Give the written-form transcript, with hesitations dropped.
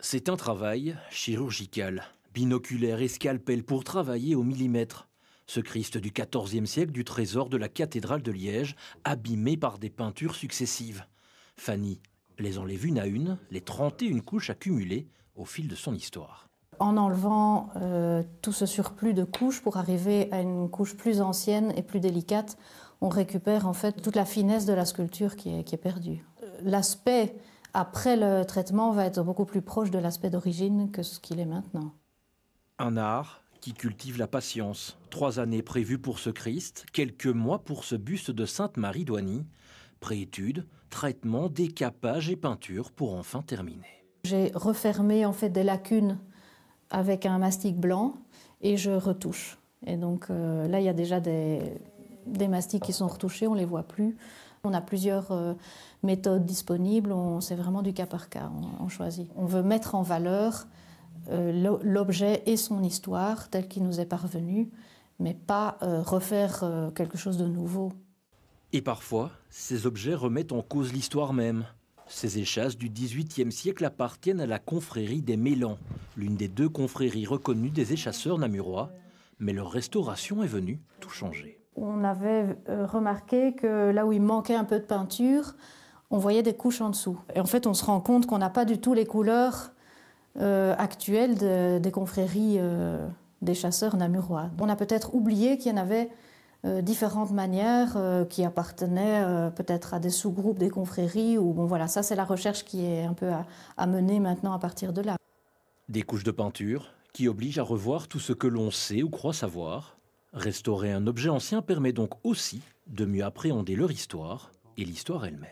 C'est un travail chirurgical, binoculaire et scalpel pour travailler au millimètre. Ce Christ du XIVe siècle du trésor de la cathédrale de Liège, abîmé par des peintures successives. Fanny les enlève une à une, les 31 couches accumulées au fil de son histoire. En enlevant tout ce surplus de couches pour arriver à une couche plus ancienne et plus délicate, on récupère en fait toute la finesse de la sculpture qui est perdue. L'aspect après le traitement va être beaucoup plus proche de l'aspect d'origine que ce qu'il est maintenant. Un art qui cultive la patience. 3 années prévues pour ce Christ, quelques mois pour ce buste de Sainte Marie d'Oigny. Préétude, traitement, décapage et peinture pour enfin terminer. J'ai refermé en fait des lacunes avec un mastic blanc et je retouche. Et donc là, il y a déjà des mastiques qui sont retouchés, on ne les voit plus. On a plusieurs méthodes disponibles, c'est vraiment du cas par cas, on choisit. On veut mettre en valeur l'objet et son histoire tel qu'il nous est parvenu, mais pas refaire quelque chose de nouveau. Et parfois, ces objets remettent en cause l'histoire même. Ces échasses du XVIIIe siècle appartiennent à la confrérie des Mélans, l'une des 2 confréries reconnues des échasseurs namurois, mais leur restauration est venue tout changer. On avait remarqué que là où il manquait un peu de peinture, on voyait des couches en dessous. Et en fait, on se rend compte qu'on n'a pas du tout les couleurs actuelles des confréries des chasseurs namurois. On a peut-être oublié qu'il y en avait différentes manières qui appartenaient peut-être à des sous-groupes des confréries. Ou, bon, voilà, ça, c'est la recherche qui est un peu à mener maintenant à partir de là. Des couches de peinture qui obligent à revoir tout ce que l'on sait ou croit savoir. Restaurer un objet ancien permet donc aussi de mieux appréhender leur histoire et l'histoire elle-même.